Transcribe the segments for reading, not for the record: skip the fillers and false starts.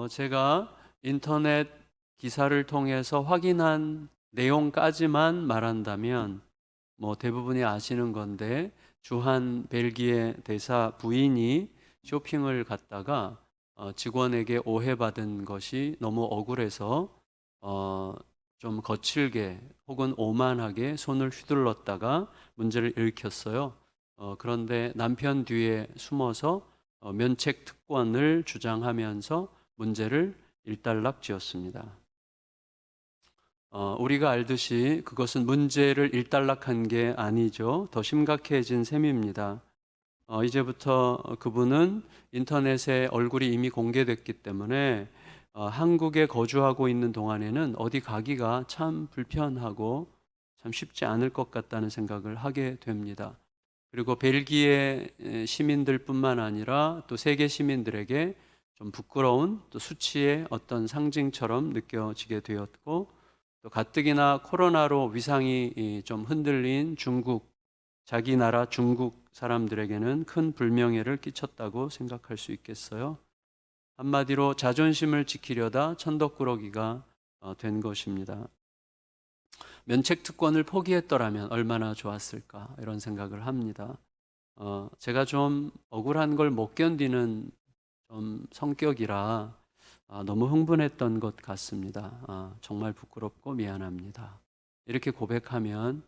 제가 인터넷 기사를 통해서 확인한 내용까지만 말한다면 대부분이 아시는 건데, 주한 벨기에 대사 부인이 쇼핑을 갔다가 직원에게 오해받은 것이 너무 억울해서 좀 거칠게 혹은 오만하게 손을 휘둘렀다가 문제를 일으켰어요. 그런데 남편 뒤에 숨어서 면책 특권을 주장하면서 문제를 일단락 지었습니다. 우리가 알듯이 그것은 문제를 일단락한 게 아니죠. 더 심각해진 셈입니다. 이제부터 그분은 인터넷에 얼굴이 이미 공개됐기 때문에 한국에 거주하고 있는 동안에는 어디 가기가 참 불편하고 참 쉽지 않을 것 같다는 생각을 하게 됩니다. 그리고 벨기에 시민들뿐만 아니라 또 세계 시민들에게 좀 부끄러운 또 수치의 어떤 상징처럼 느껴지게 되었고, 또 가뜩이나 코로나로 위상이 좀 흔들린 중국, 자기 나라 중국 사람들에게는 큰 불명예를 끼쳤다고 생각할 수 있겠어요. 한마디로 자존심을 지키려다 천덕꾸러기가 된 것입니다. 면책 특권을 포기했더라면 얼마나 좋았을까, 이런 생각을 합니다. 제가 좀 억울한 걸 못 견디는 좀 성격이라 너무 흥분했던 것 같습니다. 정말 부끄럽고 미안합니다. 이렇게 고백하면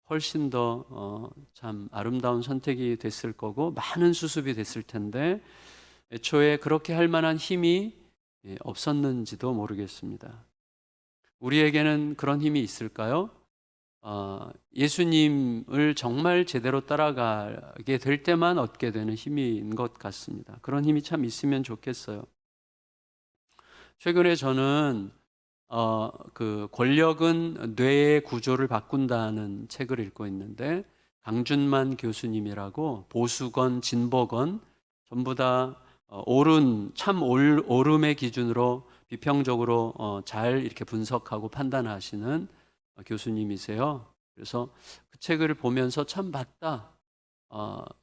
훨씬 더 참 아름다운 선택이 됐을 거고 많은 수습이 됐을 텐데, 애초에 그렇게 할 만한 힘이 없었는지도 모르겠습니다. 우리에게는 그런 힘이 있을까요? 예수님을 정말 제대로 따라가게 될 때만 얻게 되는 힘인 것 같습니다. 그런 힘이 참 있으면 좋겠어요. 최근에 저는 그 권력은 뇌의 구조를 바꾼다는 책을 읽고 있는데, 강준만 교수님이라고 보수건, 진보건 전부 다 옳음의 기준으로 비평적으로 잘 이렇게 분석하고 판단하시는 교수님이세요. 그래서 그 책을 보면서 참 맞다.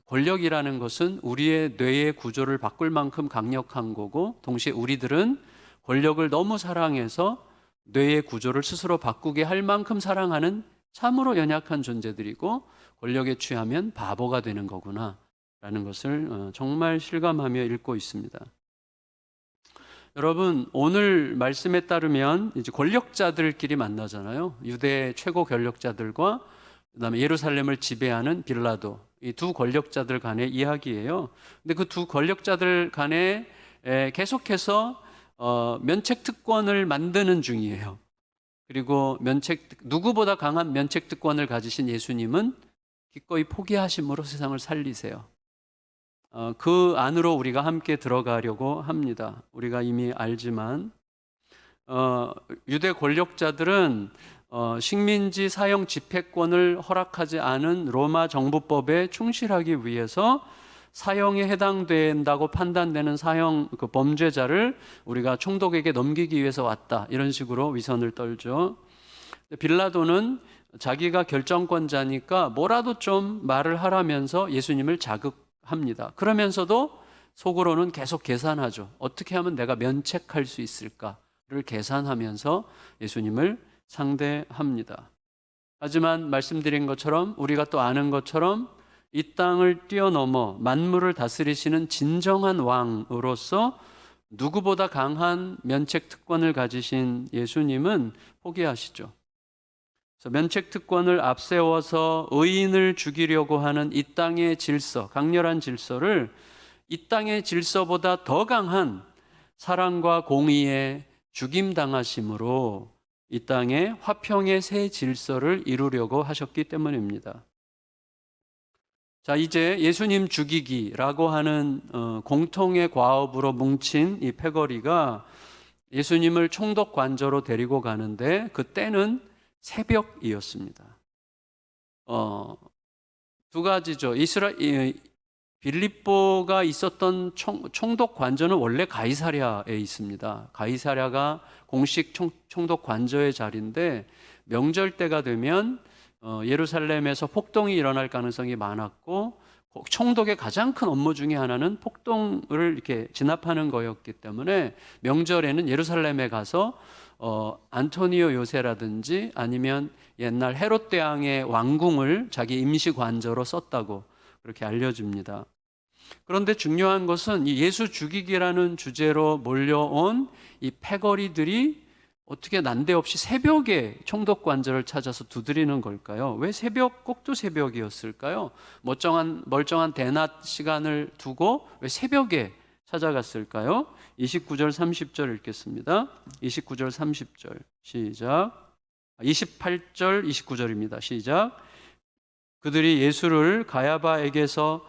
권력이라는 것은 우리의 뇌의 구조를 바꿀 만큼 강력한 거고, 동시에 우리들은 권력을 너무 사랑해서 뇌의 구조를 스스로 바꾸게 할 만큼 사랑하는 참으로 연약한 존재들이고, 권력에 취하면 바보가 되는 거구나 라는 것을 정말 실감하며 읽고 있습니다. 여러분, 오늘 말씀에 따르면 이제 권력자들끼리 만나잖아요. 유대 최고 권력자들과 그다음에 예루살렘을 지배하는 빌라도, 이 두 권력자들 간의 이야기예요. 근데 그 두 권력자들 간에 계속해서 면책 특권을 만드는 중이에요. 그리고 누구보다 강한 면책 특권을 가지신 예수님은 기꺼이 포기하심으로 세상을 살리세요. 그 안으로 우리가 함께 들어가려고 합니다. 우리가 이미 알지만 유대 권력자들은 식민지 사형 집행권을 허락하지 않은 로마 정부법에 충실하기 위해서 사형에 해당된다고 판단되는 사형 그 범죄자를 우리가 총독에게 넘기기 위해서 왔다, 이런 식으로 위선을 떨죠. 빌라도는 자기가 결정권자니까 뭐라도 좀 말을 하라면서 예수님을 자극합니다. 그러면서도 속으로는 계속 계산하죠. 어떻게 하면 내가 면책할 수 있을까를 계산하면서 예수님을 상대합니다. 하지만 말씀드린 것처럼, 우리가 또 아는 것처럼, 이 땅을 뛰어넘어 만물을 다스리시는 진정한 왕으로서 누구보다 강한 면책 특권을 가지신 예수님은 포기하시죠. 그래서 면책 특권을 앞세워서 의인을 죽이려고 하는 이 땅의 질서, 강렬한 질서를 이 땅의 질서보다 더 강한 사랑과 공의의 죽임당하심으로 이 땅에 화평의 새 질서를 이루려고 하셨기 때문입니다. 자, 이제 예수님 죽이기라고 하는 공통의 과업으로 뭉친 이 패거리가 예수님을 총독 관저로 데리고 가는데, 그때는 새벽이었습니다. 두 가지죠. 빌립보가 있었던 총독 관저는 원래 가이사랴에 있습니다. 가이사랴가 공식 총독 관저의 자리인데, 명절 때가 되면 예루살렘에서 폭동이 일어날 가능성이 많았고, 총독의 가장 큰 업무 중에 하나는 폭동을 이렇게 진압하는 거였기 때문에 명절에는 예루살렘에 가서 안토니오 요새라든지 아니면 옛날 헤롯 대왕의 왕궁을 자기 임시 관저로 썼다고 그렇게 알려집니다. 그런데 중요한 것은 이 예수 죽이기라는 주제로 몰려온 이 패거리들이 어떻게 난데없이 새벽에 총독 관저를 찾아서 두드리는 걸까요? 왜 새벽, 꼭두 새벽이었을까요? 멀쩡한 대낮 시간을 두고 왜 새벽에 찾아갔을까요? 29절 30절 읽겠습니다. 29절 30절 시작. 28절 29절입니다. 시작. 그들이 예수를 가야바에게서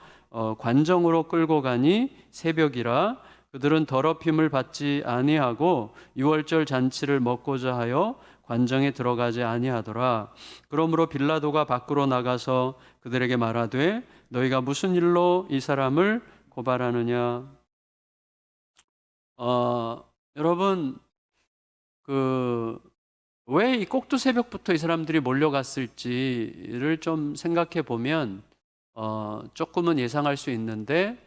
관정으로 끌고 가니 새벽이라 그들은 더럽힘을 받지 아니하고 유월절 잔치를 먹고자 하여 관정에 들어가지 아니하더라. 그러므로 빌라도가 밖으로 나가서 그들에게 말하되 너희가 무슨 일로 이 사람을 고발하느냐. 여러분 왜 이 꼭두 새벽부터 이 사람들이 몰려갔을지를 좀 생각해 보면 조금은 예상할 수 있는데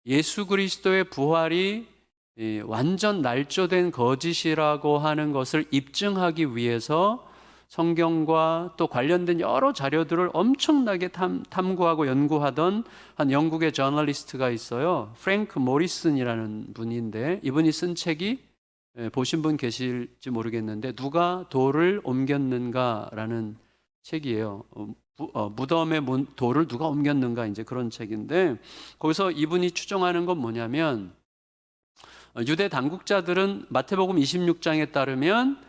예수 그리스도의 부활이 완전 날조된 거짓이라고 하는 것을 입증하기 위해서 성경과 또 관련된 여러 자료들을 엄청나게 탐구하고 연구하던 한 영국의 저널리스트가 있어요. 프랭크 모리슨이라는 분인데 이분이 쓴 책이 보신 분 계실지 모르겠는데 누가 돌을 옮겼는가라는 책이에요. 무덤의 돌을 누가 옮겼는가 이제 그런 책인데 거기서 이분이 추정하는 건 뭐냐면 유대 당국자들은 마태복음 26장에 따르면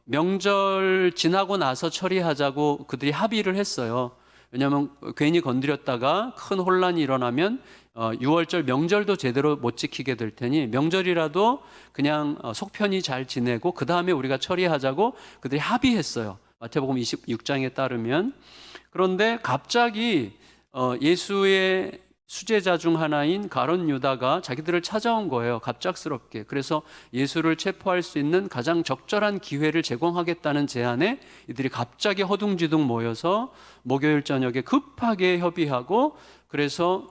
명절 지나고 나서 처리하자고 그들이 합의를 했어요. 왜냐하면 괜히 건드렸다가 큰 혼란이 일어나면 6월절 명절도 제대로 못 지키게 될 테니 명절이라도 그냥 속편히 잘 지내고 그 다음에 우리가 처리하자고 그들이 합의했어요. 마태복음 26장에 따르면. 그런데 갑자기 예수의 수제자 중 하나인 가룟 유다가 자기들을 찾아온 거예요. 갑작스럽게. 그래서 예수를 체포할 수 있는 가장 적절한 기회를 제공하겠다는 제안에 이들이 갑자기 허둥지둥 모여서 목요일 저녁에 급하게 협의하고 그래서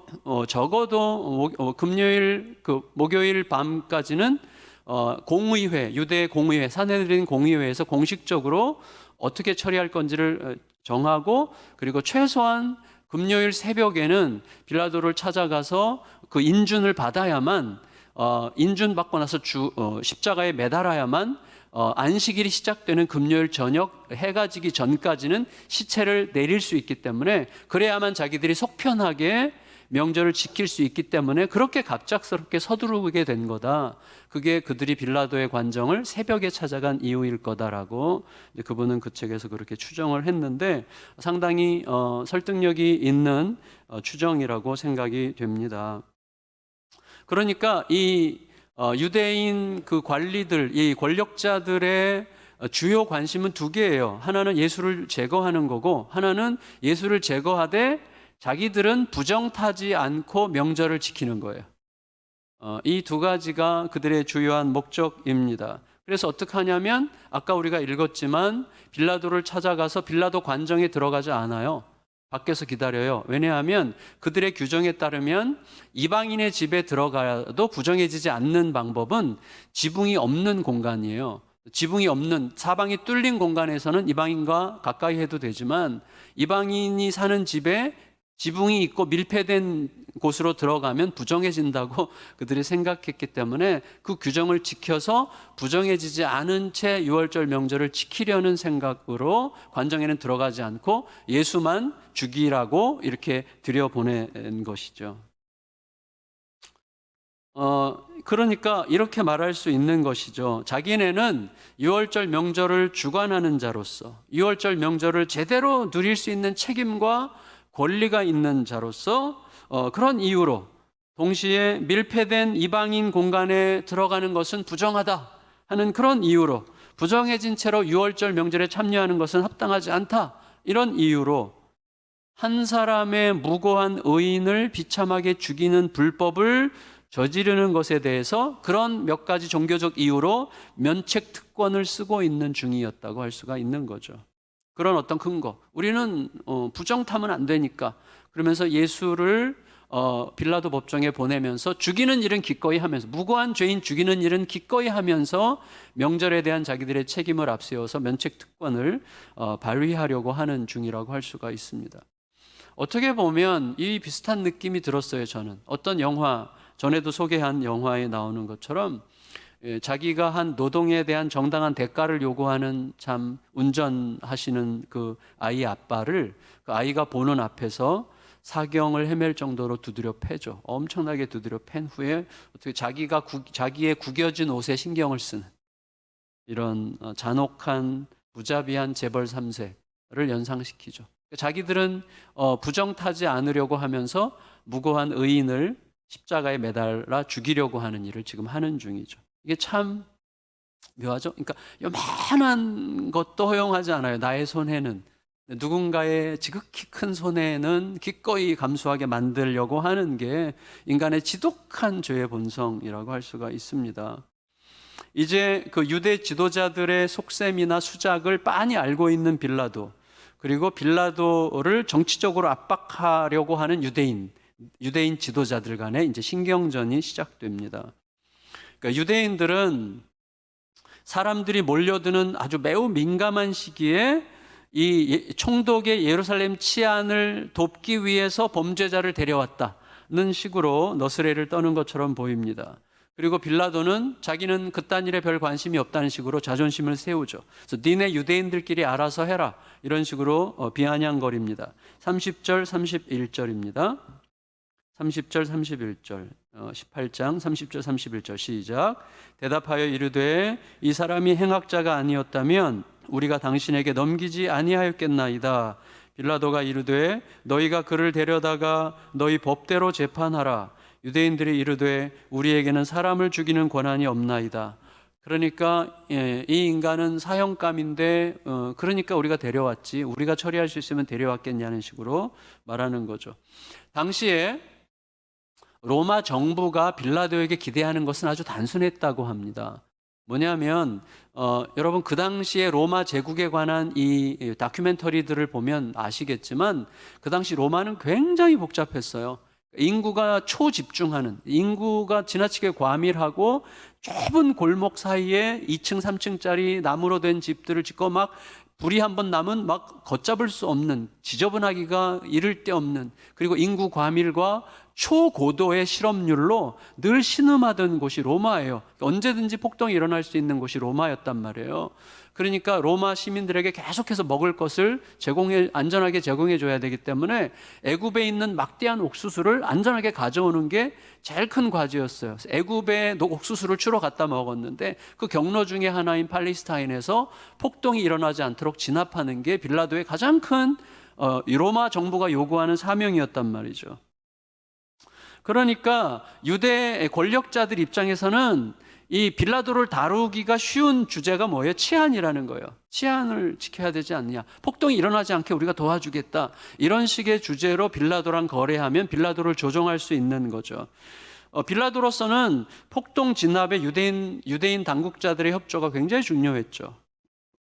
적어도 목요일 밤까지는 공의회, 유대 공의회, 산헤드린 공의회에서 공식적으로 어떻게 처리할 건지를 정하고 그리고 최소한 금요일 새벽에는 빌라도를 찾아가서 그 인준을 받아야만 인준 받고 나서 십자가에 매달아야만 안식일이 시작되는 금요일 저녁 해가 지기 전까지는 시체를 내릴 수 있기 때문에 그래야만 자기들이 속편하게 명절을 지킬 수 있기 때문에 그렇게 갑작스럽게 서두르게 된 거다. 그게 그들이 빌라도의 관정을 새벽에 찾아간 이유일 거다라고 그분은 그 책에서 그렇게 추정을 했는데 상당히 설득력이 있는 추정이라고 생각이 됩니다. 그러니까 이 유대인 그 관리들, 이 권력자들의 주요 관심은 두 개예요. 하나는 예수를 제거하는 거고 하나는 예수를 제거하되 자기들은 부정타지 않고 명절을 지키는 거예요. 이 두 가지가 그들의 주요한 목적입니다. 그래서 어떻게 하냐면 아까 우리가 읽었지만 빌라도를 찾아가서 빌라도 관정에 들어가지 않아요. 밖에서 기다려요. 왜냐하면 그들의 규정에 따르면 이방인의 집에 들어가도 부정해지지 않는 방법은 지붕이 없는 공간이에요. 지붕이 없는 사방이 뚫린 공간에서는 이방인과 가까이 해도 되지만 이방인이 사는 집에 지붕이 있고 밀폐된 곳으로 들어가면 부정해진다고 그들이 생각했기 때문에 그 규정을 지켜서 부정해지지 않은 채 유월절 명절을 지키려는 생각으로 관정에는 들어가지 않고 예수만 죽이라고 이렇게 들여보낸 것이죠. 그러니까 이렇게 말할 수 있는 것이죠. 자기네는 유월절 명절을 주관하는 자로서 유월절 명절을 제대로 누릴 수 있는 책임과 권리가 있는 자로서 그런 이유로 동시에 밀폐된 이방인 공간에 들어가는 것은 부정하다 하는 그런 이유로 부정해진 채로 유월절 명절에 참여하는 것은 합당하지 않다 이런 이유로 한 사람의 무고한 의인을 비참하게 죽이는 불법을 저지르는 것에 대해서 그런 몇 가지 종교적 이유로 면책 특권을 쓰고 있는 중이었다고 할 수가 있는 거죠. 그런 어떤 근거. 우리는 부정타면 안 되니까. 그러면서 예수를 빌라도 법정에 보내면서 죽이는 일은 기꺼이 하면서, 무고한 죄인 죽이는 일은 기꺼이 하면서 명절에 대한 자기들의 책임을 앞세워서 면책 특권을 발휘하려고 하는 중이라고 할 수가 있습니다. 어떻게 보면 이 비슷한 느낌이 들었어요. 저는 어떤 영화, 전에도 소개한 영화에 나오는 것처럼 자기가 한 노동에 대한 정당한 대가를 요구하는, 참 운전하시는 그 아이 아빠를 그 아이가 보는 앞에서 사경을 헤맬 정도로 두드려 패죠. 엄청나게 두드려 팬 후에 어떻게 자기의 구겨진 옷에 신경을 쓰는 이런 잔혹한 무자비한 재벌 3세를 연상시키죠. 자기들은 부정타지 않으려고 하면서 무고한 의인을 십자가에 매달아 죽이려고 하는 일을 지금 하는 중이죠. 이게 참 묘하죠. 그러니까 요만한 것도 허용하지 않아요. 나의 손해는. 누군가의 지극히 큰 손해는 기꺼이 감수하게 만들려고 하는 게 인간의 지독한 죄의 본성이라고 할 수가 있습니다. 이제 그 유대 지도자들의 속셈이나 수작을 빤히 알고 있는 빌라도, 그리고 빌라도를 정치적으로 압박하려고 하는 유대인 지도자들 간에 이제 신경전이 시작됩니다. 그러니까 유대인들은 사람들이 몰려드는 아주 매우 민감한 시기에 이 총독의 예루살렘 치안을 돕기 위해서 범죄자를 데려왔다는 식으로 너스레를 떠는 것처럼 보입니다. 그리고 빌라도는 자기는 그딴 일에 별 관심이 없다는 식으로 자존심을 세우죠. 그래서 니네 유대인들끼리 알아서 해라, 이런 식으로 비아냥거립니다. 30절 31절입니다. 30절 31절 18장 30절 31절 시작. 대답하여 이르되 이 사람이 행악자가 아니었다면 우리가 당신에게 넘기지 아니하였겠나이다. 빌라도가 이르되 너희가 그를 데려다가 너희 법대로 재판하라. 유대인들이 이르되 우리에게는 사람을 죽이는 권한이 없나이다. 그러니까 이 인간은 사형감인데 그러니까 우리가 데려왔지, 우리가 처리할 수 있으면 데려왔겠냐는 식으로 말하는 거죠. 당시에 로마 정부가 빌라도에게 기대하는 것은 아주 단순했다고 합니다. 뭐냐면 여러분 그 당시에 로마 제국에 관한 이 다큐멘터리들을 보면 아시겠지만 그 당시 로마는 굉장히 복잡했어요. 인구가 초집중하는, 인구가 지나치게 과밀하고 좁은 골목 사이에 2층 3층짜리 나무로 된 집들을 짓고 막 불이 한번 나면 막 걷잡을 수 없는, 지저분하기가 이를 데 없는, 그리고 인구 과밀과 초고도의 실업률로 늘 신음하던 곳이 로마예요. 언제든지 폭동이 일어날 수 있는 곳이 로마였단 말이에요. 그러니까 로마 시민들에게 계속해서 먹을 것을 안전하게 제공해 줘야 되기 때문에 애굽에 있는 막대한 옥수수를 안전하게 가져오는 게 제일 큰 과제였어요. 애굽에 옥수수를 주로 갖다 먹었는데 그 경로 중에 하나인 팔레스타인에서 폭동이 일어나지 않도록 진압하는 게 빌라도의 가장 큰 로마 정부가 요구하는 사명이었단 말이죠. 그러니까 유대 권력자들 입장에서는 이 빌라도를 다루기가 쉬운 주제가 뭐예요? 치안이라는 거예요. 치안을 지켜야 되지 않느냐, 폭동이 일어나지 않게 우리가 도와주겠다, 이런 식의 주제로 빌라도랑 거래하면 빌라도를 조종할 수 있는 거죠. 빌라도로서는 폭동 진압에 유대인 당국자들의 협조가 굉장히 중요했죠.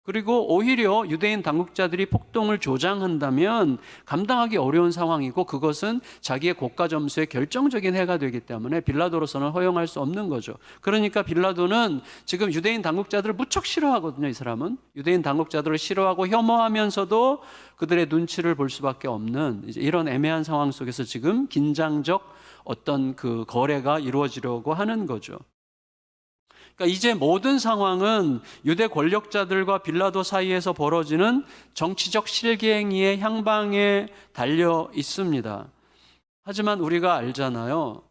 그리고 오히려 유대인 당국자들이 폭동을 조장한다면 감당하기 어려운 상황이고, 그것은 자기의 고가 점수에 결정적인 해가 되기 때문에 빌라도로서는 허용할 수 없는 거죠. 그러니까 빌라도는 지금 유대인 당국자들을 무척 싫어하거든요. 이 사람은 유대인 당국자들을 싫어하고 혐오하면서도 그들의 눈치를 볼 수밖에 없는 이런 애매한 상황 속에서 지금 긴장적 어떤 그 거래가 이루어지려고 하는 거죠. 그러니까 이제 모든 상황은 유대 권력자들과 빌라도 사이에서 벌어지는 정치적 실갱이의 향방에 달려 있습니다. 하지만 우리가 알잖아요.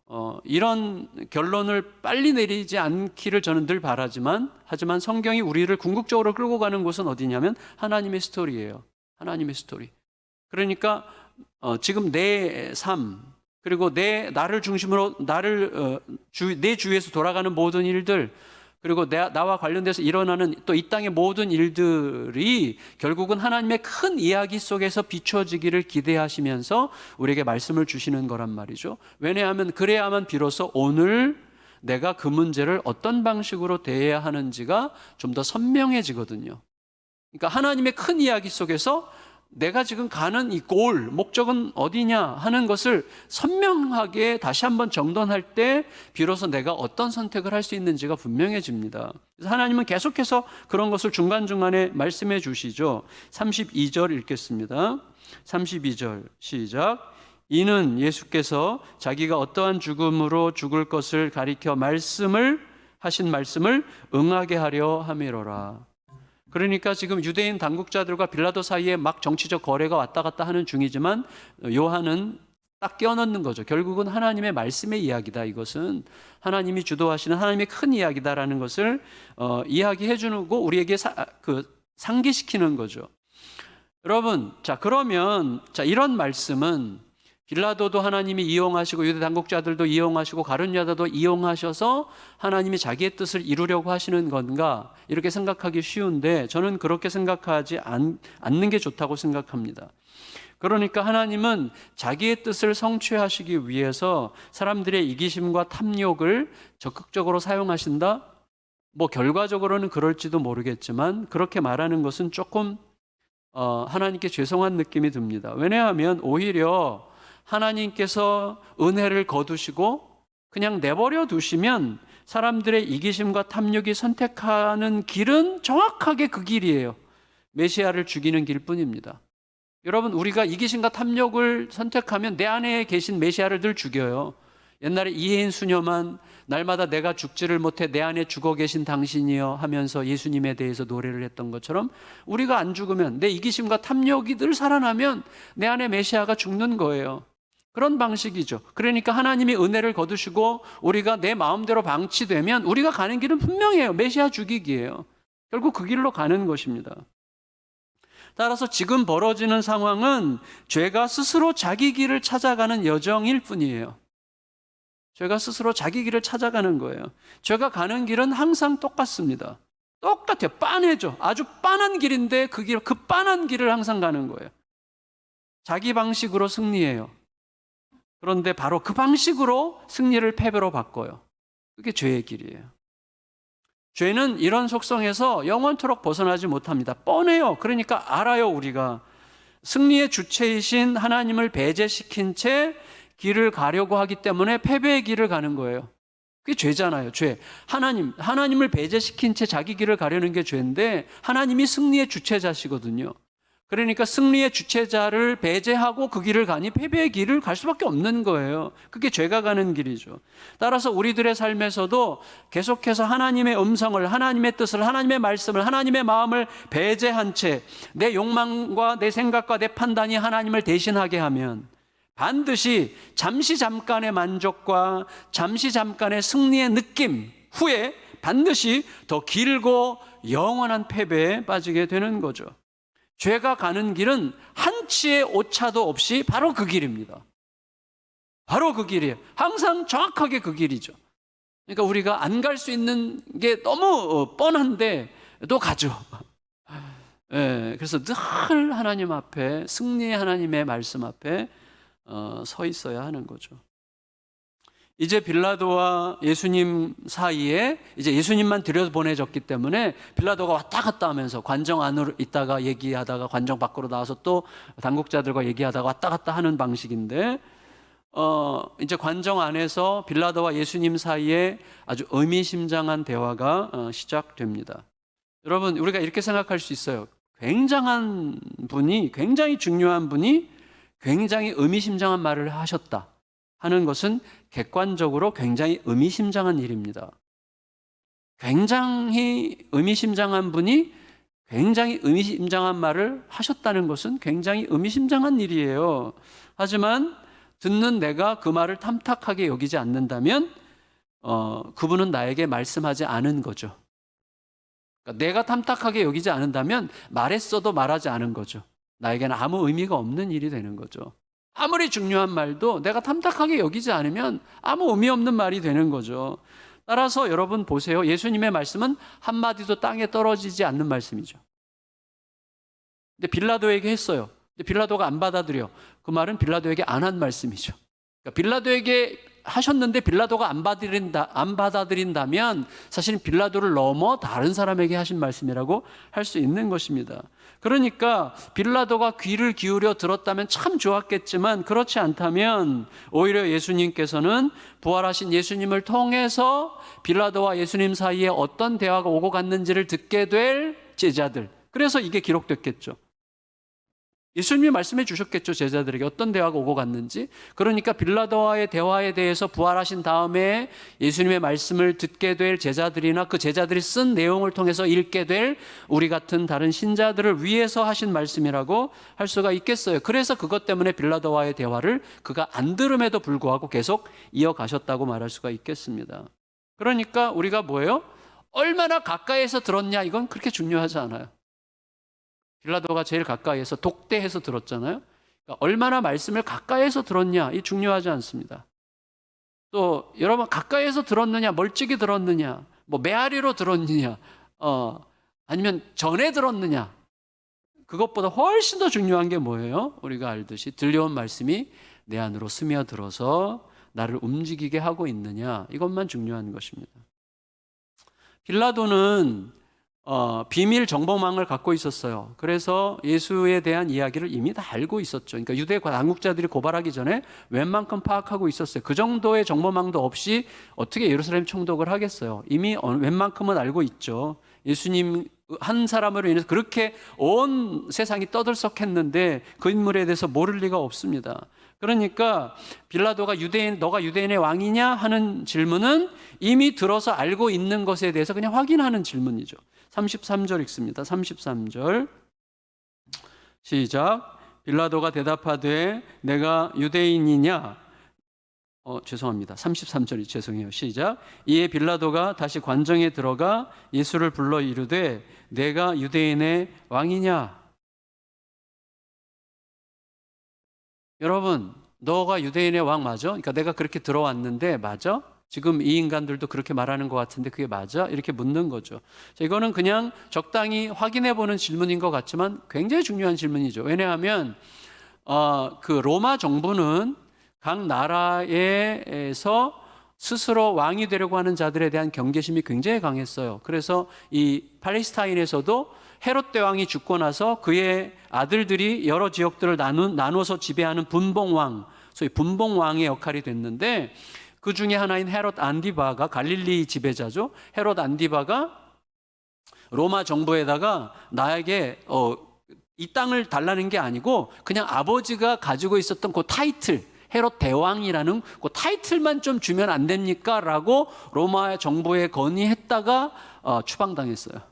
이런 결론을 빨리 내리지 않기를 저는 늘 바라지만, 하지만 성경이 우리를 궁극적으로 끌고 가는 곳은 어디냐면 하나님의 스토리예요. 하나님의 스토리. 그러니까 지금 내 삶, 그리고 나를 중심으로 내 주위에서 돌아가는 모든 일들, 그리고 나와 관련돼서 일어나는 또 이 땅의 모든 일들이 결국은 하나님의 큰 이야기 속에서 비춰지기를 기대하시면서 우리에게 말씀을 주시는 거란 말이죠. 왜냐하면 그래야만 비로소 오늘 내가 그 문제를 어떤 방식으로 대해야 하는지가 좀 더 선명해지거든요. 그러니까 하나님의 큰 이야기 속에서 내가 지금 가는 이 목적은 어디냐 하는 것을 선명하게 다시 한번 정돈할 때 비로소 내가 어떤 선택을 할 수 있는지가 분명해집니다. 그래서 하나님은 계속해서 그런 것을 중간중간에 말씀해 주시죠. 32절 읽겠습니다. 32절 시작. 이는 예수께서 자기가 어떠한 죽음으로 죽을 것을 가리켜 하신 말씀을 응하게 하려 함이로라. 그러니까 지금 유대인 당국자들과 빌라도 사이에 막 정치적 거래가 왔다 갔다 하는 중이지만 요한은 딱 끼워넣는 거죠. 결국은 하나님의 말씀의 이야기다. 이것은 하나님이 주도하시는 하나님의 큰 이야기다라는 것을 이야기해 주고 우리에게 상기시키는 거죠. 여러분, 그러면 이런 말씀은 빌라도도 하나님이 이용하시고 유대 당국자들도 이용하시고 가룟 유다도 이용하셔서 하나님이 자기의 뜻을 이루려고 하시는 건가? 이렇게 생각하기 쉬운데 저는 그렇게 생각하지 않는 게 좋다고 생각합니다. 그러니까 하나님은 자기의 뜻을 성취하시기 위해서 사람들의 이기심과 탐욕을 적극적으로 사용하신다? 결과적으로는 그럴지도 모르겠지만 그렇게 말하는 것은 조금 하나님께 죄송한 느낌이 듭니다. 왜냐하면 오히려 하나님께서 은혜를 거두시고 그냥 내버려 두시면 사람들의 이기심과 탐욕이 선택하는 길은 정확하게 그 길이에요. 메시아를 죽이는 길뿐입니다. 여러분, 우리가 이기심과 탐욕을 선택하면 내 안에 계신 메시아를 늘 죽여요. 옛날에 이혜인 수녀만 날마다 내가 죽지를 못해 내 안에 죽어 계신 당신이여 하면서 예수님에 대해서 노래를 했던 것처럼 우리가 안 죽으면 내 이기심과 탐욕이 늘 살아나면 내 안에 메시아가 죽는 거예요. 그런 방식이죠. 그러니까 하나님이 은혜를 거두시고 우리가 내 마음대로 방치되면 우리가 가는 길은 분명해요. 메시아 죽이기예요. 결국 그 길로 가는 것입니다. 따라서 지금 벌어지는 상황은 죄가 스스로 자기 길을 찾아가는 여정일 뿐이에요. 죄가 스스로 자기 길을 찾아가는 거예요. 죄가 가는 길은 항상 똑같습니다. 똑같아요. 빤해져. 아주 빤한 길인데 그 빤한 길을 항상 가는 거예요. 자기 방식으로 승리해요. 그런데 바로 그 방식으로 승리를 패배로 바꿔요. 그게 죄의 길이에요. 죄는 이런 속성에서 영원토록 벗어나지 못합니다. 뻔해요. 그러니까 알아요, 우리가. 승리의 주체이신 하나님을 배제시킨 채 길을 가려고 하기 때문에 패배의 길을 가는 거예요. 그게 죄잖아요, 죄. 하나님을 배제시킨 채 자기 길을 가려는 게 죄인데 하나님이 승리의 주체자시거든요. 그러니까 승리의 주체자를 배제하고 그 길을 가니 패배의 길을 갈 수밖에 없는 거예요. 그게 죄가 가는 길이죠. 따라서 우리들의 삶에서도 계속해서 하나님의 음성을, 하나님의 뜻을, 하나님의 말씀을, 하나님의 마음을 배제한 채 내 욕망과 내 생각과 내 판단이 하나님을 대신하게 하면 반드시 잠시 잠깐의 만족과 잠시 잠깐의 승리의 느낌 후에 반드시 더 길고 영원한 패배에 빠지게 되는 거죠. 죄가 가는 길은 한치의 오차도 없이 바로 그 길입니다. 바로 그 길이에요. 항상 정확하게 그 길이죠. 그러니까 우리가 안 갈 수 있는 게 너무 뻔한데 또 가죠. 그래서 늘 하나님 앞에, 승리의 하나님의 말씀 앞에 서 있어야 하는 거죠. 이제 빌라도와 예수님 사이에 이제 예수님만 들여보내졌기 때문에 빌라도가 왔다 갔다 하면서 관정 안으로 있다가 얘기하다가 관정 밖으로 나와서 또 당국자들과 얘기하다가 왔다 갔다 하는 방식인데 이제 관정 안에서 빌라도와 예수님 사이에 아주 의미심장한 대화가 시작됩니다. 여러분, 우리가 이렇게 생각할 수 있어요. 굉장히 중요한 분이 굉장히 의미심장한 말을 하셨다 하는 것은 객관적으로 굉장히 의미심장한 일입니다. 굉장히 의미심장한 분이 굉장히 의미심장한 말을 하셨다는 것은 굉장히 의미심장한 일이에요. 하지만 듣는 내가 그 말을 탐탁하게 여기지 않는다면 그분은 나에게 말씀하지 않은 거죠. 그러니까 내가 탐탁하게 여기지 않는다면 말했어도 말하지 않은 거죠. 나에게는 아무 의미가 없는 일이 되는 거죠. 아무리 중요한 말도 내가 탐탁하게 여기지 않으면 아무 의미 없는 말이 되는 거죠. 따라서 여러분 보세요. 예수님의 말씀은 한마디도 땅에 떨어지지 않는 말씀이죠. 근데 빌라도에게 했어요. 근데 빌라도가 안 받아들여. 그 말은 빌라도에게 안 한 말씀이죠. 그러니까 빌라도에게 하셨는데 빌라도가 안 받아들인다면 사실 빌라도를 넘어 다른 사람에게 하신 말씀이라고 할 수 있는 것입니다. 그러니까 빌라도가 귀를 기울여 들었다면 참 좋았겠지만 그렇지 않다면 오히려 예수님께서는 부활하신 예수님을 통해서 빌라도와 예수님 사이에 어떤 대화가 오고 갔는지를 듣게 될 제자들, 그래서 이게 기록됐겠죠. 예수님이 말씀해 주셨겠죠. 제자들에게 어떤 대화가 오고 갔는지. 그러니까 빌라도와의 대화에 대해서 부활하신 다음에 예수님의 말씀을 듣게 될 제자들이나 그 제자들이 쓴 내용을 통해서 읽게 될 우리 같은 다른 신자들을 위해서 하신 말씀이라고 할 수가 있겠어요. 그래서 그것 때문에 빌라도와의 대화를 그가 안 들음에도 불구하고 계속 이어가셨다고 말할 수가 있겠습니다. 그러니까 우리가 뭐예요? 얼마나 가까이에서 들었냐, 이건 그렇게 중요하지 않아요. 빌라도가 제일 가까이에서 독대해서 들었잖아요. 그러니까 얼마나 말씀을 가까이에서 들었냐, 이 중요하지 않습니다. 또 여러분, 가까이에서 들었느냐, 멀찍이 들었느냐, 뭐 메아리로 들었느냐, 아니면 전에 들었느냐, 그것보다 훨씬 더 중요한 게 뭐예요? 우리가 알듯이 들려온 말씀이 내 안으로 스며들어서 나를 움직이게 하고 있느냐, 이것만 중요한 것입니다. 빌라도는 비밀 정보망을 갖고 있었어요. 그래서 예수에 대한 이야기를 이미 다 알고 있었죠. 그러니까 유대 당국자들이 고발하기 전에 웬만큼 파악하고 있었어요. 그 정도의 정보망도 없이 어떻게 예루살렘 총독을 하겠어요. 이미 웬만큼은 알고 있죠. 예수님 한 사람으로 인해서 그렇게 온 세상이 떠들썩했는데 그 인물에 대해서 모를 리가 없습니다. 그러니까 빌라도가 너가 유대인의 왕이냐 하는 질문은 이미 들어서 알고 있는 것에 대해서 그냥 확인하는 질문이죠. 33절 읽습니다. 33절 시작. 빌라도가 대답하되 내가 유대인이냐? 죄송합니다. 33절이 죄송해요. 시작. 이에 빌라도가 다시 관정에 들어가 예수를 불러 이르되 내가 유대인의 왕이냐? 여러분, 너가 유대인의 왕 맞아? 그러니까 내가 그렇게 들어왔는데 맞아? 지금 이 인간들도 그렇게 말하는 것 같은데 그게 맞아? 이렇게 묻는 거죠. 자, 이거는 그냥 적당히 확인해 보는 질문인 것 같지만 굉장히 중요한 질문이죠. 왜냐하면 그 로마 정부는 각 나라에서 스스로 왕이 되려고 하는 자들에 대한 경계심이 굉장히 강했어요. 그래서 이 팔레스타인에서도 헤롯 대왕이 죽고 나서 그의 아들들이 여러 지역들을 나눠서 지배하는 분봉왕, 소위 분봉왕의 역할이 됐는데 그 중에 하나인 헤롯 안디바가, 갈릴리 지배자죠. 헤롯 안디바가 로마 정부에다가 나에게 이 땅을 달라는 게 아니고 그냥 아버지가 가지고 있었던 그 타이틀, 헤롯 대왕이라는 그 타이틀만 좀 주면 안 됩니까? 라고 로마 정부에 건의했다가 추방당했어요.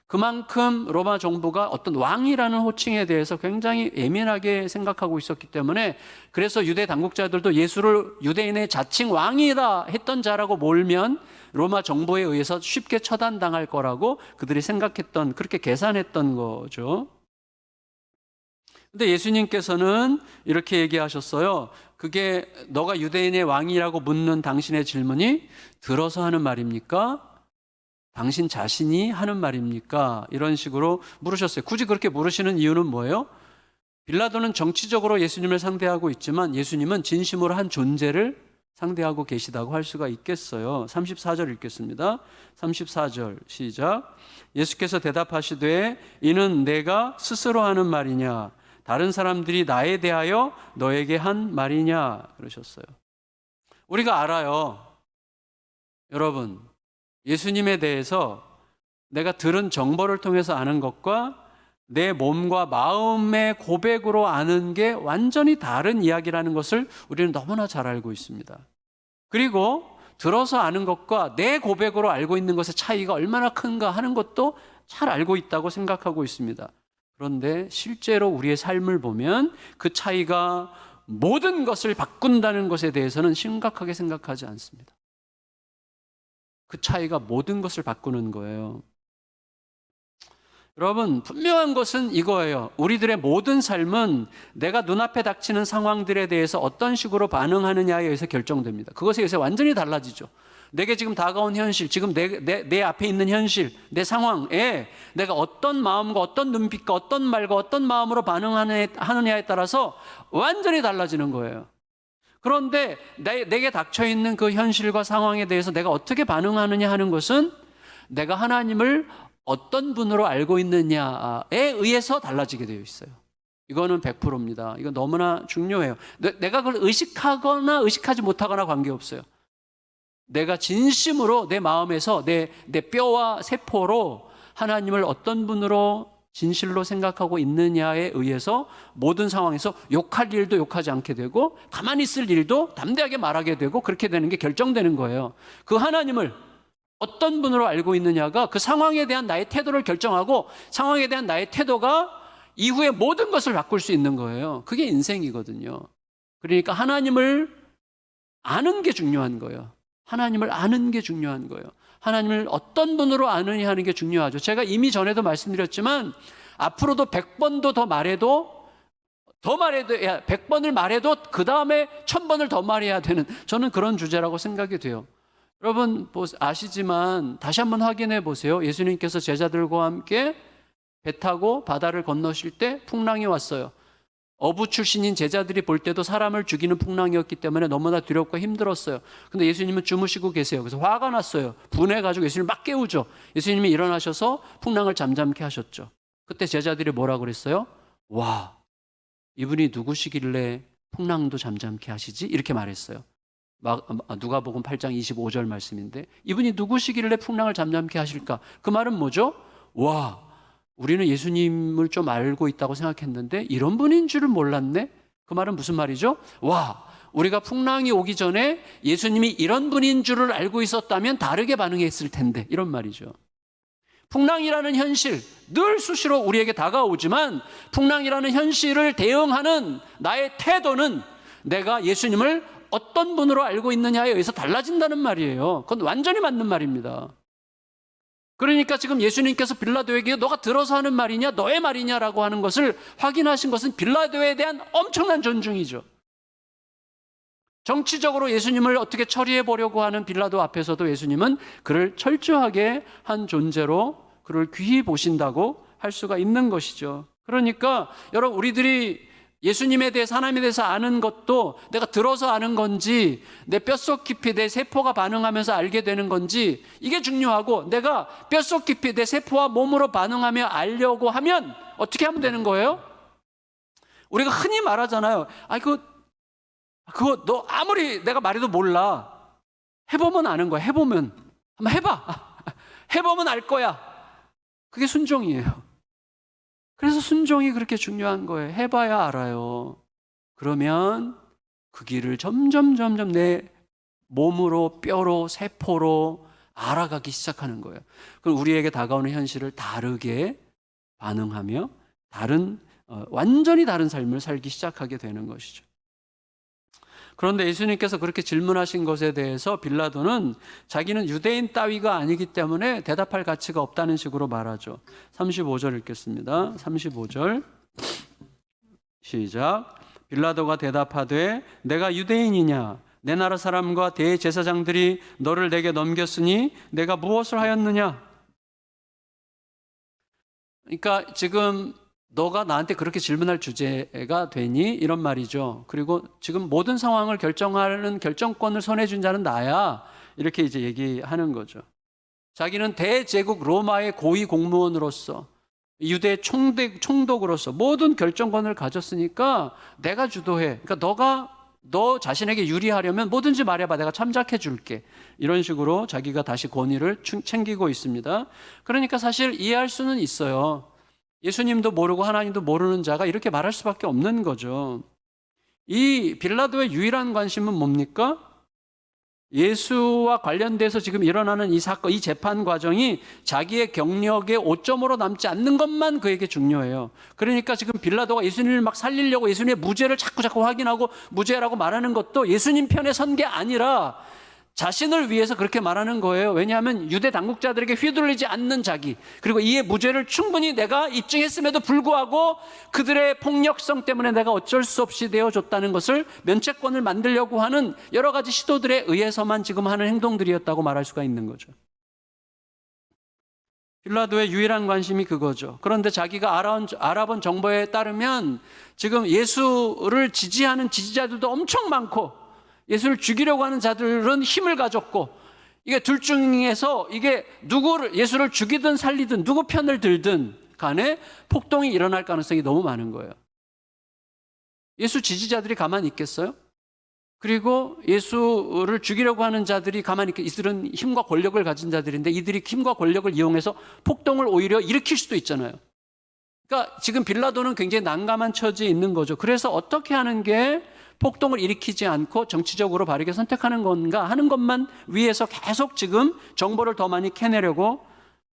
그만큼 로마 정부가 어떤 왕이라는 호칭에 대해서 굉장히 예민하게 생각하고 있었기 때문에 그래서 유대 당국자들도 예수를 유대인의 자칭 왕이다 했던 자라고 몰면 로마 정부에 의해서 쉽게 처단당할 거라고 그들이 생각했던, 그렇게 계산했던 거죠. 근데 예수님께서는 이렇게 얘기하셨어요. 그게 너가 유대인의 왕이라고 묻는 당신의 질문이 들어서 하는 말입니까? 당신 자신이 하는 말입니까? 이런 식으로 물으셨어요. 굳이 그렇게 물으시는 이유는 뭐예요? 빌라도는 정치적으로 예수님을 상대하고 있지만 예수님은 진심으로 한 존재를 상대하고 계시다고 할 수가 있겠어요. 34절 읽겠습니다. 34절 시작. 예수께서 대답하시되 이는 내가 스스로 하는 말이냐? 다른 사람들이 나에 대하여 너에게 한 말이냐? 그러셨어요. 우리가 알아요. 여러분, 예수님에 대해서 내가 들은 정보를 통해서 아는 것과 내 몸과 마음의 고백으로 아는 게 완전히 다른 이야기라는 것을 우리는 너무나 잘 알고 있습니다. 그리고 들어서 아는 것과 내 고백으로 알고 있는 것의 차이가 얼마나 큰가 하는 것도 잘 알고 있다고 생각하고 있습니다. 그런데 실제로 우리의 삶을 보면 그 차이가 모든 것을 바꾼다는 것에 대해서는 심각하게 생각하지 않습니다. 그 차이가 모든 것을 바꾸는 거예요. 여러분, 분명한 것은 이거예요. 우리들의 모든 삶은 내가 눈앞에 닥치는 상황들에 대해서 어떤 식으로 반응하느냐에 의해서 결정됩니다. 그것에 의해서 완전히 달라지죠. 내게 지금 다가온 현실, 지금 내 앞에 있는 현실, 내 상황에 내가 어떤 마음과 어떤 눈빛과 어떤 말과 어떤 마음으로 반응하느냐에 따라서 완전히 달라지는 거예요. 그런데 내게 닥쳐있는 그 현실과 상황에 대해서 내가 어떻게 반응하느냐 하는 것은 내가 하나님을 어떤 분으로 알고 있느냐에 의해서 달라지게 되어 있어요. 이거는 100%입니다. 이거 너무나 중요해요. 내가 그걸 의식하거나 의식하지 못하거나 관계없어요. 내가 진심으로 내 마음에서 내 뼈와 세포로 하나님을 어떤 분으로 진실로 생각하고 있느냐에 의해서 모든 상황에서 욕할 일도 욕하지 않게 되고 가만히 있을 일도 담대하게 말하게 되고 그렇게 되는 게 결정되는 거예요. 그 하나님을 어떤 분으로 알고 있느냐가 그 상황에 대한 나의 태도를 결정하고 상황에 대한 나의 태도가 이후에 모든 것을 바꿀 수 있는 거예요. 그게 인생이거든요. 그러니까 하나님을 아는 게 중요한 거예요. 하나님을 아는 게 중요한 거예요. 하나님을 어떤 분으로 아느냐 하는 게 중요하죠. 제가 이미 전에도 말씀드렸지만 앞으로도 100번도 더 말해도 100번을 말해도 그 다음에 1000번을 더 말해야 되는 저는 그런 주제라고 생각이 돼요. 여러분 아시지만 다시 한번 확인해 보세요. 예수님께서 제자들과 함께 배 타고 바다를 건너실 때 풍랑이 왔어요. 어부 출신인 제자들이 볼 때도 사람을 죽이는 풍랑이었기 때문에 너무나 두렵고 힘들었어요. 근데 예수님은 주무시고 계세요. 그래서 화가 났어요. 분해가지고 예수님을 막 깨우죠. 예수님이 일어나셔서 풍랑을 잠잠케 하셨죠. 그때 제자들이 뭐라고 그랬어요? 와, 이분이 누구시길래 풍랑도 잠잠케 하시지? 이렇게 말했어요. 누가복음 8장 25절 말씀인데 이분이 누구시길래 풍랑을 잠잠케 하실까? 그 말은 뭐죠? 와, 우리는 예수님을 좀 알고 있다고 생각했는데 이런 분인 줄은 몰랐네? 그 말은 무슨 말이죠? 와, 우리가 풍랑이 오기 전에 예수님이 이런 분인 줄을 알고 있었다면 다르게 반응했을 텐데 이런 말이죠. 풍랑이라는 현실 늘 수시로 우리에게 다가오지만 풍랑이라는 현실을 대응하는 나의 태도는 내가 예수님을 어떤 분으로 알고 있느냐에 의해서 달라진다는 말이에요. 그건 완전히 맞는 말입니다. 그러니까 지금 예수님께서 빌라도에게 너가 들어서 하는 말이냐 너의 말이냐라고 하는 것을 확인하신 것은 빌라도에 대한 엄청난 존중이죠. 정치적으로 예수님을 어떻게 처리해 보려고 하는 빌라도 앞에서도 예수님은 그를 철저하게 한 존재로 그를 귀히 보신다고 할 수가 있는 것이죠. 그러니까 여러분 우리들이 예수님에 대해서 하나님에 대해서 아는 것도 내가 들어서 아는 건지 내 뼛속 깊이 내 세포가 반응하면서 알게 되는 건지 이게 중요하고 내가 뼛속 깊이 내 세포와 몸으로 반응하며 알려고 하면 어떻게 하면 되는 거예요? 우리가 흔히 말하잖아요. 그거 너 아무리 내가 말해도 몰라. 해보면 아는 거야. 해보면. 한번 해봐. 해보면 알 거야. 그게 순종이에요. 그래서 순종이 그렇게 중요한 거예요. 해봐야 알아요. 그러면 그 길을 점점 내 몸으로 뼈로 세포로 알아가기 시작하는 거예요. 그럼 우리에게 다가오는 현실을 다르게 반응하며 완전히 다른 삶을 살기 시작하게 되는 것이죠. 그런데 예수님께서 그렇게 질문하신 것에 대해서 빌라도는 자기는 유대인 따위가 아니기 때문에 대답할 가치가 없다는 식으로 말하죠. 35절 읽겠습니다. 35절 시작. 빌라도가 대답하되 내가 유대인이냐 내 나라 사람과 대제사장들이 너를 내게 넘겼으니 내가 무엇을 하였느냐. 그러니까 지금 너가 나한테 그렇게 질문할 주제가 되니? 이런 말이죠. 그리고 지금 모든 상황을 결정하는 결정권을 손에 쥔 자는 나야. 이렇게 이제 얘기하는 거죠. 자기는 대제국 로마의 고위 공무원으로서 유대 총독으로서 모든 결정권을 가졌으니까 내가 주도해. 그러니까 너 자신에게 유리하려면 뭐든지 말해봐. 내가 참작해 줄게. 이런 식으로 자기가 다시 권위를 챙기고 있습니다. 그러니까 사실 이해할 수는 있어요. 예수님도 모르고 하나님도 모르는 자가 이렇게 말할 수밖에 없는 거죠. 이 빌라도의 유일한 관심은 뭡니까? 예수와 관련돼서 지금 일어나는 이 사건, 이 재판 과정이 자기의 경력의 오점으로 남지 않는 것만 그에게 중요해요. 그러니까 지금 빌라도가 예수님을 막 살리려고 예수님의 무죄를 자꾸 확인하고 무죄라고 말하는 것도 예수님 편에 선 게 아니라 자신을 위해서 그렇게 말하는 거예요. 왜냐하면 유대 당국자들에게 휘둘리지 않는 자기, 그리고 이의 무죄를 충분히 내가 입증했음에도 불구하고 그들의 폭력성 때문에 내가 어쩔 수 없이 되어줬다는 것을 면책권을 만들려고 하는 여러 가지 시도들에 의해서만 지금 하는 행동들이었다고 말할 수가 있는 거죠. 빌라도의 유일한 관심이 그거죠. 그런데 자기가 알아본 정보에 따르면 지금 예수를 지지하는 지지자들도 엄청 많고 예수를 죽이려고 하는 자들은 힘을 가졌고, 이게 둘 중에서 이게 예수를 죽이든 살리든 누구 편을 들든 간에 폭동이 일어날 가능성이 너무 많은 거예요. 예수 지지자들이 가만히 있겠어요? 그리고 예수를 죽이려고 하는 자들이 가만히 있겠어요? 이들은 힘과 권력을 가진 자들인데 이들이 힘과 권력을 이용해서 폭동을 오히려 일으킬 수도 있잖아요. 그러니까 지금 빌라도는 굉장히 난감한 처지에 있는 거죠. 그래서 어떻게 하는 게 폭동을 일으키지 않고 정치적으로 바르게 선택하는 건가 하는 것만 위해서 계속 지금 정보를 더 많이 캐내려고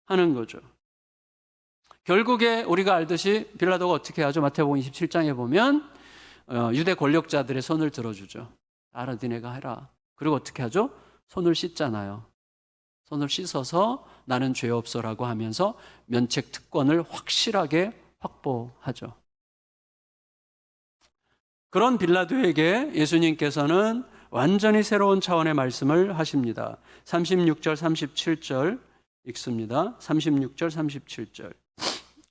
하는 거죠. 결국에 우리가 알듯이 빌라도가 어떻게 하죠? 마태복음 27장에 보면 유대 권력자들의 손을 들어주죠. 알아, 니네가 해라. 그리고 어떻게 하죠? 손을 씻잖아요. 손을 씻어서 나는 죄 없어라고 하면서 면책 특권을 확실하게 확보하죠. 그런 빌라도에게 예수님께서는 완전히 새로운 차원의 말씀을 하십니다. 36절, 37절 읽습니다. 36절, 37절.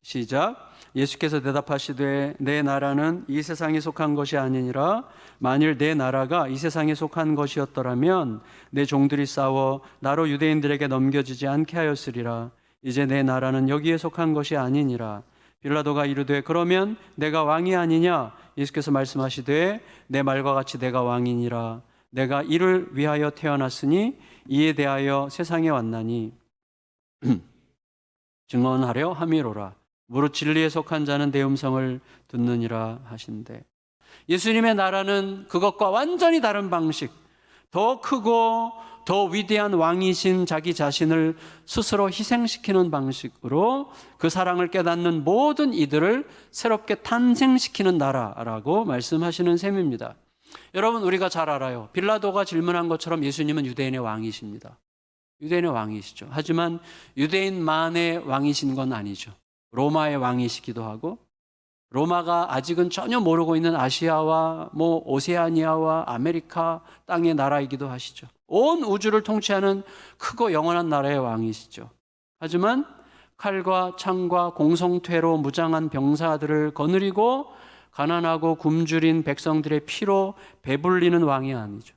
시작. 예수께서 대답하시되 내 나라는 이 세상에 속한 것이 아니니라. 만일 내 나라가 이 세상에 속한 것이었더라면 내 종들이 싸워 나로 유대인들에게 넘겨지지 않게 하였으리라. 이제 내 나라는 여기에 속한 것이 아니니라. 빌라도가 이르되 그러면 내가 왕이 아니냐? 예수께서 말씀하시되 내 말과 같이 내가 왕이니라. 내가 이를 위하여 태어났으니 이에 대하여 세상에 왔나니 증언하려 함이로라. 무릇 진리에 속한 자는 내 음성을 듣느니라 하신대. 예수님의 나라는 그것과 완전히 다른 방식, 더 크고 더 위대한 왕이신 자기 자신을 스스로 희생시키는 방식으로 그 사랑을 깨닫는 모든 이들을 새롭게 탄생시키는 나라라고 말씀하시는 셈입니다. 여러분, 우리가 잘 알아요. 빌라도가 질문한 것처럼 예수님은 유대인의 왕이십니다. 유대인의 왕이시죠. 하지만 유대인만의 왕이신 건 아니죠. 로마의 왕이시기도 하고, 로마가 아직은 전혀 모르고 있는 아시아와 오세아니아와 아메리카 땅의 나라이기도 하시죠. 온 우주를 통치하는 크고 영원한 나라의 왕이시죠. 하지만 칼과 창과 공성퇴로 무장한 병사들을 거느리고 가난하고 굶주린 백성들의 피로 배불리는 왕이 아니죠.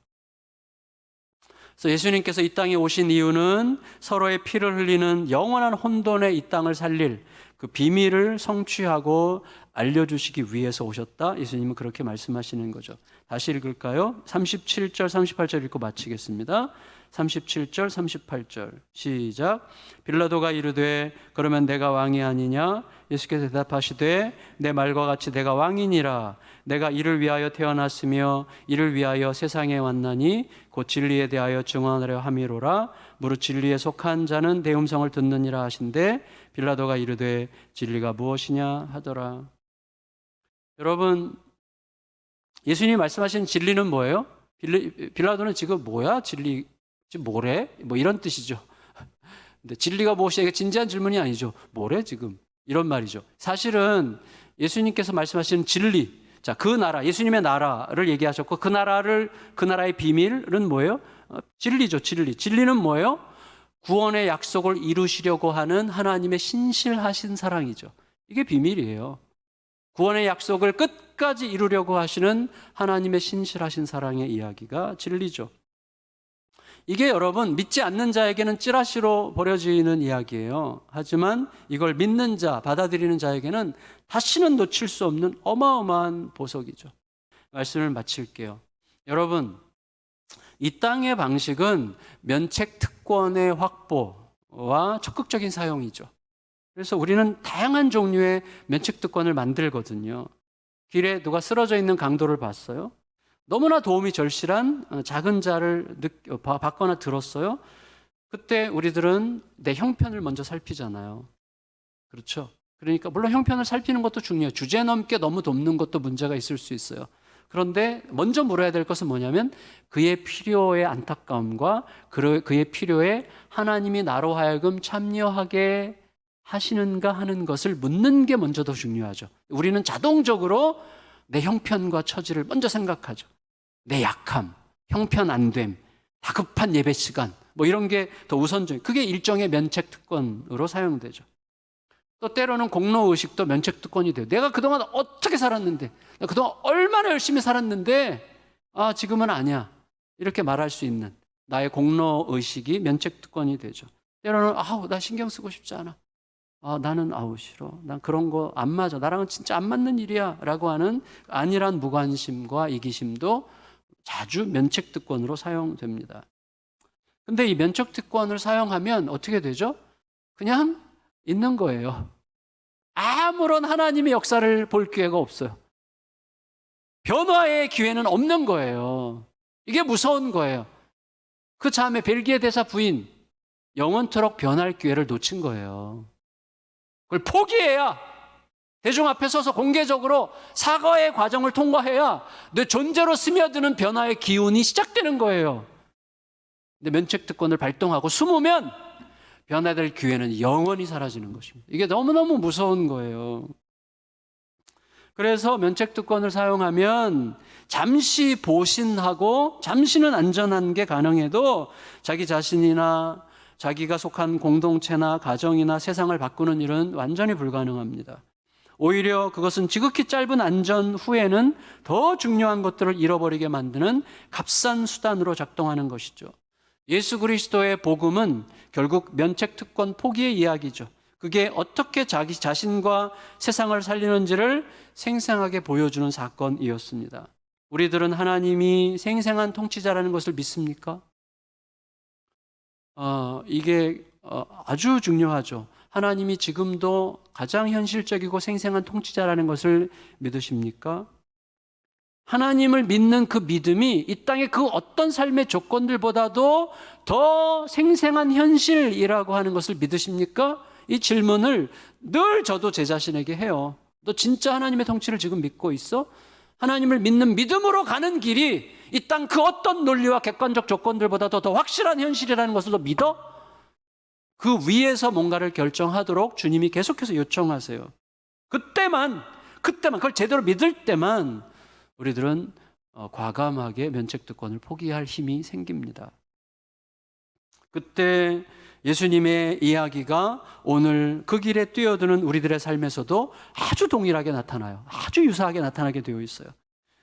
그래서 예수님께서 이 땅에 오신 이유는 서로의 피를 흘리는 영원한 혼돈의 이 땅을 살릴 그 비밀을 성취하고 알려주시기 위해서 오셨다. 예수님은 그렇게 말씀하시는 거죠. 다시 읽을까요? 37절, 38절 읽고 마치겠습니다. 37절, 38절 시작. 빌라도가 이르되 그러면 내가 왕이 아니냐? 예수께서 대답하시되 내 말과 같이 내가 왕이니라. 내가 이를 위하여 태어났으며 이를 위하여 세상에 왔나니 곧 진리에 대하여 증언하려 함이로라. 무릇 진리에 속한 자는 내 음성을 듣느니라 하신대. 빌라도가 이르되 진리가 무엇이냐 하더라. 여러분, 예수님이 말씀하신 진리는 뭐예요? 빌라도는 지금 뭐야? 진리 지금 뭐래? 이런 뜻이죠. 근데 진리가 무엇이야? 이게 진지한 질문이 아니죠. 뭐래 지금? 이런 말이죠. 사실은 예수님께서 말씀하시는 진리, 자, 그 나라, 예수님의 나라를 얘기하셨고 그 나라의 비밀은 뭐예요? 진리죠, 진리. 진리는 뭐예요? 구원의 약속을 이루시려고 하는 하나님의 신실하신 사랑이죠. 이게 비밀이에요. 구원의 약속을 끝까지 이루려고 하시는 하나님의 신실하신 사랑의 이야기가 진리죠. 이게 여러분, 믿지 않는 자에게는 찌라시로 버려지는 이야기예요. 하지만 이걸 믿는 자, 받아들이는 자에게는 다시는 놓칠 수 없는 어마어마한 보석이죠. 말씀을 마칠게요. 여러분, 이 땅의 방식은 면책 특권의 확보와 적극적인 사용이죠. 그래서 우리는 다양한 종류의 면책 특권을 만들거든요. 길에 누가 쓰러져 있는 강도를 봤어요. 너무나 도움이 절실한 작은 자를 봤거나 들었어요. 그때 우리들은 내 형편을 먼저 살피잖아요. 그렇죠? 그러니까 물론 형편을 살피는 것도 중요해요. 주제넘게 너무 돕는 것도 문제가 있을 수 있어요. 그런데 먼저 물어야 될 것은 뭐냐면 그의 필요의 안타까움과 그의 필요에 하나님이 나로 하여금 참여하게 하시는가 하는 것을 묻는 게 먼저 더 중요하죠. 우리는 자동적으로 내 형편과 처지를 먼저 생각하죠. 내 약함, 형편 안 됨, 다급한 예배 시간, 이런 게 더 우선적이에요. 그게 일종의 면책 특권으로 사용되죠. 또 때로는 공로의식도 면책 특권이 돼요. 내가 그동안 어떻게 살았는데, 내가 그동안 얼마나 열심히 살았는데, 지금은 아니야. 이렇게 말할 수 있는 나의 공로의식이 면책특권이 되죠. 때로는 나 신경 쓰고 싶지 않아. 나는 싫어. 난 그런 거 안 맞아. 나랑은 진짜 안 맞는 일이야. 라고 하는 안일한 무관심과 이기심도 자주 면책특권으로 사용됩니다. 근데 이 면책특권을 사용하면 어떻게 되죠? 그냥 있는 거예요. 아무런 하나님의 역사를 볼 기회가 없어요. 변화의 기회는 없는 거예요. 이게 무서운 거예요. 그 자매 벨기에 대사 부인, 영원토록 변할 기회를 놓친 거예요. 그걸 포기해야, 대중 앞에 서서 공개적으로 사과의 과정을 통과해야 내 존재로 스며드는 변화의 기운이 시작되는 거예요. 근데 면책특권을 발동하고 숨으면 변화될 기회는 영원히 사라지는 것입니다. 이게 너무너무 무서운 거예요. 그래서 면책특권을 사용하면 잠시 보신하고 잠시는 안전한 게 가능해도 자기 자신이나 자기가 속한 공동체나 가정이나 세상을 바꾸는 일은 완전히 불가능합니다. 오히려 그것은 지극히 짧은 안전 후에는 더 중요한 것들을 잃어버리게 만드는 값싼 수단으로 작동하는 것이죠. 예수 그리스도의 복음은 결국 면책특권 포기의 이야기죠. 그게 어떻게 자기 자신과 세상을 살리는지를 생생하게 보여주는 사건이었습니다. 우리들은 하나님이 생생한 통치자라는 것을 믿습니까? 이게 아주 중요하죠. 하나님이 지금도 가장 현실적이고 생생한 통치자라는 것을 믿으십니까? 하나님을 믿는 그 믿음이 이 땅의 그 어떤 삶의 조건들보다도 더 생생한 현실이라고 하는 것을 믿으십니까? 이 질문을 늘 저도 제 자신에게 해요. 너 진짜 하나님의 통치를 지금 믿고 있어? 하나님을 믿는 믿음으로 가는 길이 이 땅 그 어떤 논리와 객관적 조건들보다도 더 확실한 현실이라는 것을 너 믿어? 그 위에서 뭔가를 결정하도록 주님이 계속해서 요청하세요. 그때만 그걸 제대로 믿을 때만 우리들은 과감하게 면책특권을 포기할 힘이 생깁니다. 그때 예수님의 이야기가 오늘 그 길에 뛰어드는 우리들의 삶에서도 아주 동일하게 나타나요. 아주 유사하게 나타나게 되어 있어요.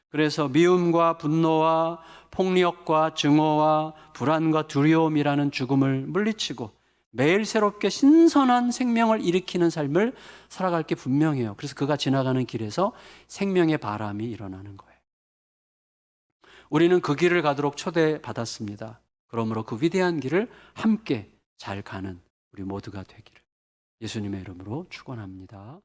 그래서 미움과 분노와 폭력과 증오와 불안과 두려움이라는 죽음을 물리치고 매일 새롭게 신선한 생명을 일으키는 삶을 살아갈 게 분명해요. 그래서 그가 지나가는 길에서 생명의 바람이 일어나는 거예요. 우리는 그 길을 가도록 초대받았습니다. 그러므로 그 위대한 길을 함께 잘 가는 우리 모두가 되기를 예수님의 이름으로 축원합니다.